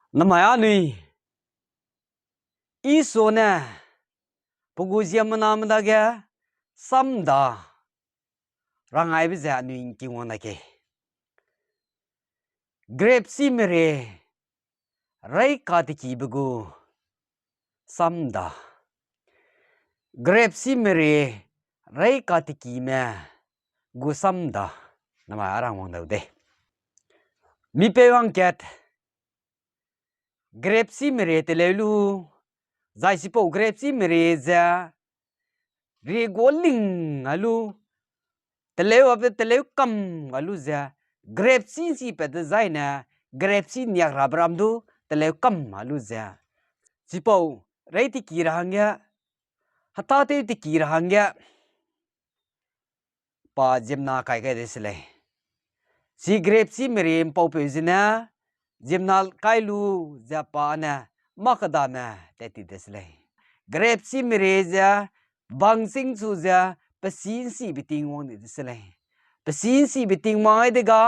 Namaya ni iso na pugusia manamda ga samda rangai biza nu inki wona ke grape si mere rai katiki bugu samda grape si mere rai katiki me gu samda namaya arang wong daude mi pe wang ket grape si mere telelu zai si po grape si mere za ri goling alu telew kam alu za grape si pe de zai na grape si nyak rabram du telew kam alu za si po rai ti kirahangya hata te ti kirahangya pa jemna kai kai desle si grape si mere po pe zina jemnal kai lu za pa na makada na te ti desle grape si mere za bang sing su za pesin si biting wong ni desle pesin si biting mai de ga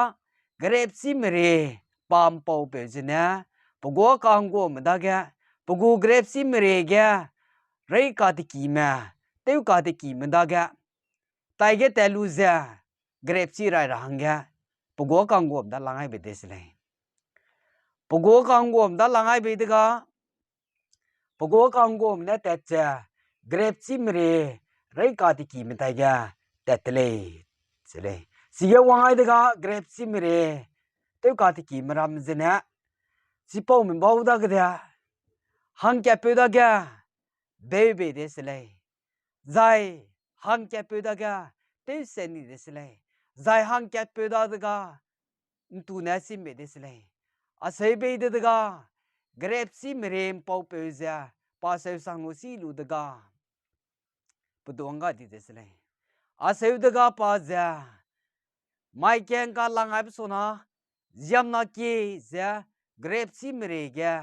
grape si mere pam po pe zina pogo kang go mda ga pogo grape si mere ga rai ka ti ki ma te ka ti ki mda ga tai ge te lu za grape si rai rang ga pogo kang go mda langai be desle pogo kang go mda langai be de ga pogo kang go mna te cha grape si mere rai ka ti ki mta ga te tle sele si ye wang de ga grape si mere te ka ti ki mram zina si po min bao da ga hang kya pe da ga be desle zai hang kya pe da ga te se ni desle zai hang kya pe da ga tu na sim be desle a se be de ga grape si mere po pe za pa se sang no si lu de ga pudong ga di desle a se de ga pa za mai ken ka lang ai so na jam na ki za grape si mere ga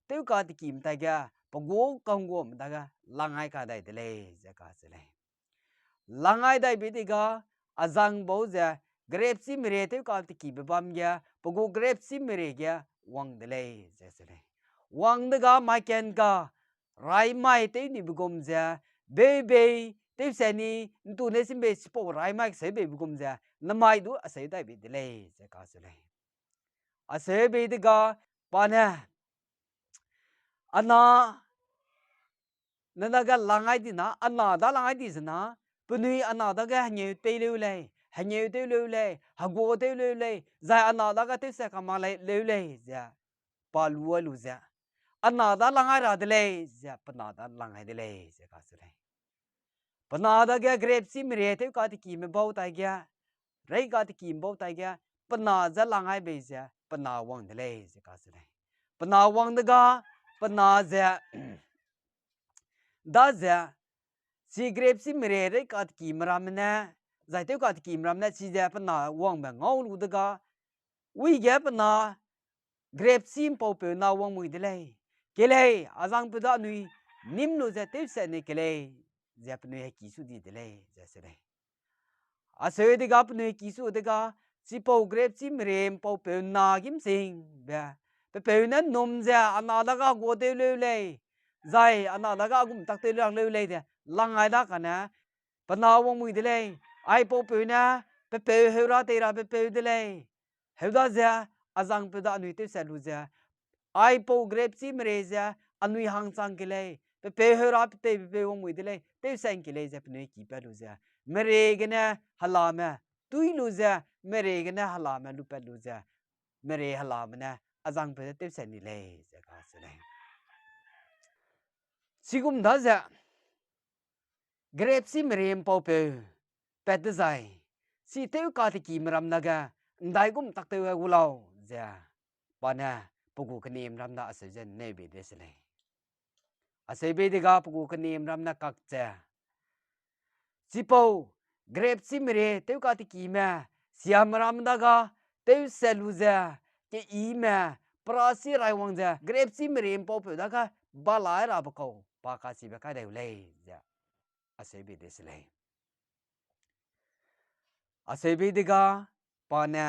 te ka ti kim ta ga pogo kang go mda ga langai ka dai dele za ka sele langai dai bi ga azang bo za grape si mere te ka ti ki bam ga pogo grape si mere ga wang dele za sele wang de ga mai ken ka rai mai te ni bugom za be te se ni tu ne sim be spo rai mai se be bugom za na mai du a se dai bi dele za ka sele a se be de ga pa na ana nana ga langai di na ana da langai di zna punui ana da ga hanye te le le ha go te le za ana da ga te se ka ma le za pa lu za ana da langai ra de le za pana da langai de le za ka se le pana da ga grape si mere te ka ti ki me bau tai ga rai ka ti ki bau tai ga pana za langai be za pana wang de le za ka se le pana wang de ga pana za da za si grape si mere rai ka ti ki mram na zai te ka ti ki mram na si za pana wang ba ngau lu de ga wi ga pana grape si po pe na wang mu de le ke le azang pe da nui nim no za te se ne ke le za pnu he ki su di de le za se le a se de ga pnu ki su de ga si po grape si mere po pe na kim sing ba pe na nom za ana da ga go te le zai ana da ga gum tak te le de langai da ka na pana wong mu de le ai po pe na pe he ra te ra pe de le he da za azang pe da nui te se lu za ai po grape si mere za anui hang sang ke le pe he ra te pe wong mu de le te sang ke le za pnu ki pa lu za mere ge na hala ma tui lu za mere ge na hala ma lu pa lu za mere hala ma na azang pe te se ni le za ka se le sigum da za grape si mere po pe pe de zai si te ka ti ki mram na ga ndai gum tak te gu lao za pa na pugu knim ram na ase jen ne be de se le ase be de ga pugu knim ram na kak cha si po grape si mere te ka ti ki ma siam ram da ga te se lu za ke i ma pra si rai wang za grape si mere po pe da ga ba la ra ba ko pa ka si ba ka de le za ase be de se le ase be de ga pa na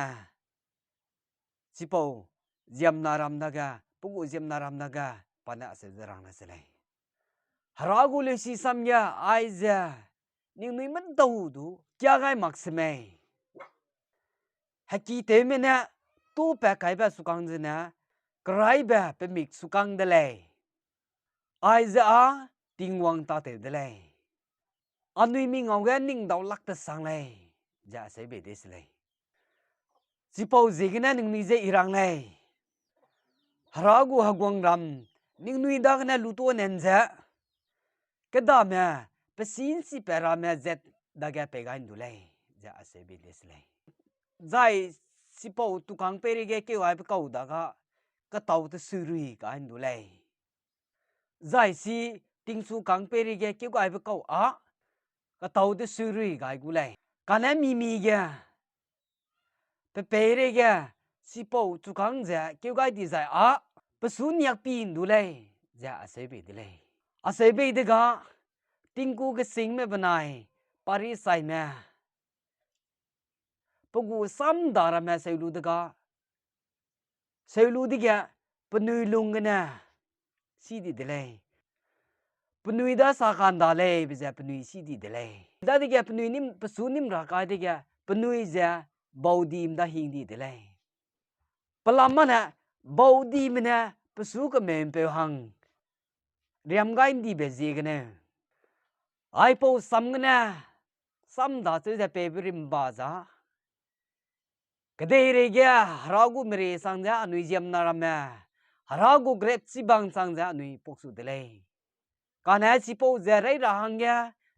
si po jam na ram da ga pugu jem naram naga pana se zarang na selai haragu le si samya aiza ning nui man tau du kya gai maksme haki te mena tu pa kai ba sukang jena krai ba pe mik sukang de le aiza a tingwang ta te de le anui mi ngau ga ning dau lak ta sang le ja se be des le sipau zigina ning mi ze irang le haragu hagwang ram ning nui da na luto nen za kada me pesin si pera me zet da ga pe ga ndu le ja se be des le zai sipau tukang peri ge ke wai kau da ga ka tau te suri ka ndu le zai si ting su kang peri ge ke wai kau a ka tau te suri ga gu le kana mi ge pe peri ge sipau tukang za ke wai di zai a pesun yak pi ndu le ja se be de le a se be de ga ting ku ge sing me banai pari sai me pugu sam dara me sai lu de ga sai lu di ga penui lung na si di de le penui da sa kan da le be ja penui si di de le da di ga penui nim pesun nim ra ka di ga penui ja bau dim da hing di de le pelam mana bau dim na pesu ka mem pe hang riam ga di be ji ga ne ai po sam na sam da se ja pe rim ba za kadai re gya haragu mere sangja anui jam narama haragu grep si bang sangja anui poksu dele kana si po zerai rahangya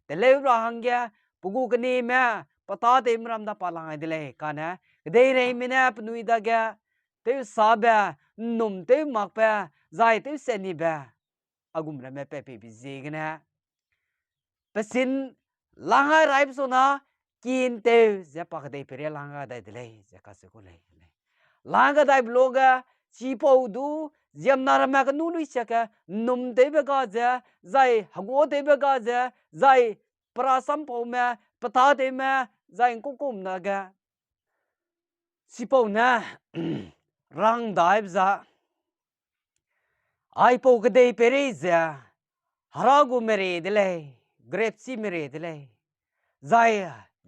dele rahangya pugu kani me pata te mram da palang dele kana kadai re mina pnui da gya te sabe num te makpa zai te seni ba agum ra me pe pe bi zegna pesin langa raib sona kin te zepa kadai pere langa dai dele zeka se ko le langa dai bloga chi po du jam narama ka nunu chaka num te be ga za zai hago te be ga za zai prasam po me pata te me zai ko kum na ga si po na rang dai za ai po kadai pere za haragu mere dele grep si mere dele zai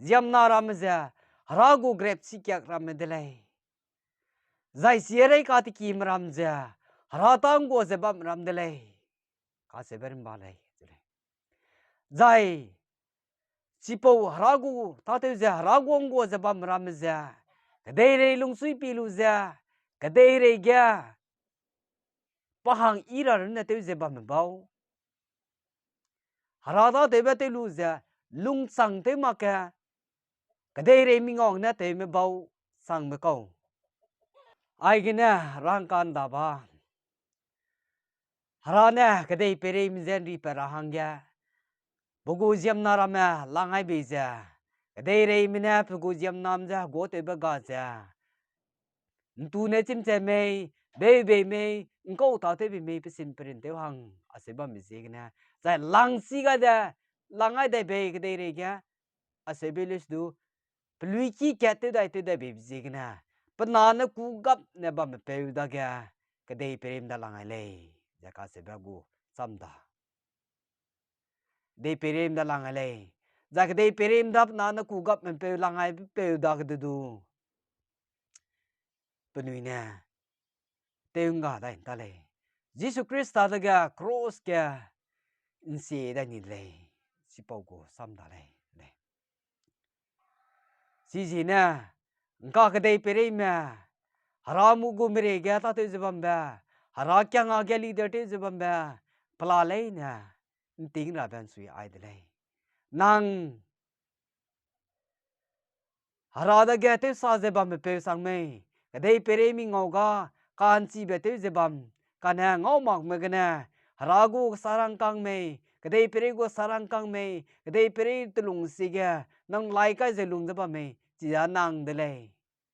jam naram za haragu grep si kyak ram dele zai sierai ka ti kim ram za haratang go ze bam ram dele ka se berim ba le zai sipo haragu ta te za haragu go ze bam ram za kadai re lung sui pi lu za kadai re gya pahang ira na te ze bam bau harada te ba te lu za lung sang te ma ka kadai re mi ngong na te me bau sang me kau ai gina rang kan da ba harana kadai pere mi zen ri para hangya bugu jam narama langai be za kadai re mi na bugu jam nam za go te ba ga za tu ne chim che me be me ngko ta te be me pesin perin te hang ase ba mi ze gina za lang si ga da langai de be kadai re gya ase be lis du plui ki ket te da be ze gina panana ku gap ne ba me pe da gya kadai perim da langai le ya ka se ba gu samda de perim da langai le za kadai perim da na na ku gap me pe langai pe da ga du penui na teunga da ta le Jesus Christ ta ga cross kya insi da ni le si pau gu samda le si na ngka kadai perim na haramu gu mere gya ta te zebam ba hara kya nga gya leader te zebam ba pla le na ting ra ban sui ai de le nang hara da gya te sa zebam pe sang me kadai pere mi ngau ga kan chi be te zebam kana ngau mak me gana hara gu sarang kang me kadai pere gu sarang kang me kadai pere tulung si gya nang lai ka ze lung zebam me chi ya nang de le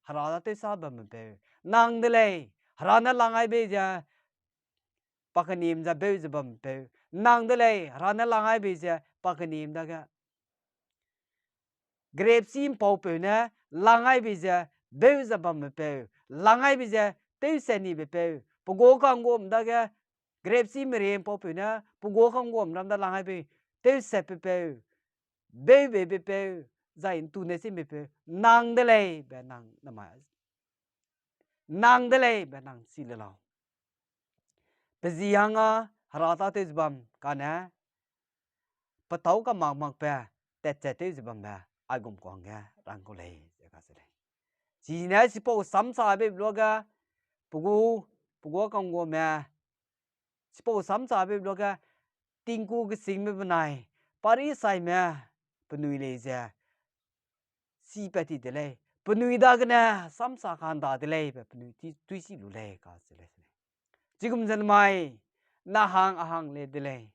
hara da te sa bam pe nang de le hara na langai be ja pakanim ja be je bam pe nang de le hara na langai be ja pakanim da ga grape sim pau pe na langai be ja be je bam pe langai be ja te se ni be pe pu go kang gom da ga grape si mere po pe na pu go kang gom ram da lang hai pe te se pe be zai tu ne si be pe nang de le be nang na ma nang de le be nang si le lao pe zi yang a hara ta te zbam ka na pa tau ka mang mang pe te te zbam ba ai gom ko nga rang ko le ka se le chỉ nãy chỉ bảo sắm sao bây giờ cái bố con của mẹ chỉ bảo sắm sao bây giờ cái tiếng cô cái sinh mấy bên này Paris sai mẹ bên nuôi lấy ra si bát đi lấy bên nuôi đã cái nè sắm sao khăn đã lấy bên nuôi thì tuy sĩ lưu lấy cả sẽ lấy 지금 전 mai na hang le lấy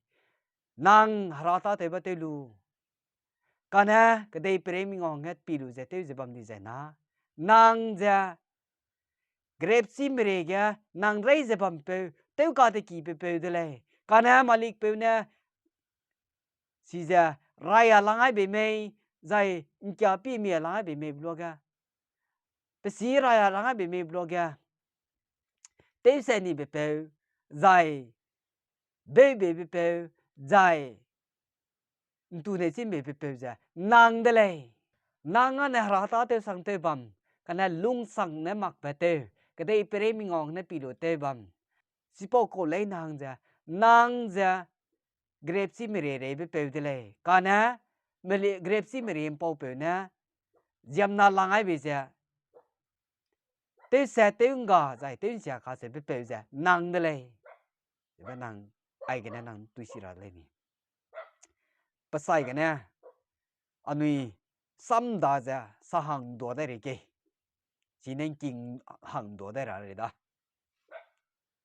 nang harata te ba te lu kana cái đây premi ngon hết pilu je te je bam đi je na nang ja grape si mere ga nang rai je bam pe te ka te ki pe de le kana malik pe na si ja raya langai be me zai kya pi mi langai be me bloga pe si raya langai be me bloga te se ni be pe zai be pe zai tu ne si me pe ja nang de le nang a ne ra ta te sang te bam kana lung sang ne mak pe te cái đây pre mi ngong ne pi lo te bam si po ko le nang ja grape si mere re be pe de le kana me grape si mere po pe na jam na langai be ja te se te nga zai te sia ka se be pe ja nang de le ba nang ai cái nang tu si ra le ni pa sai cái nè anui sam da ja sa hang do de re ke chỉ nên kinh hang do de ra re da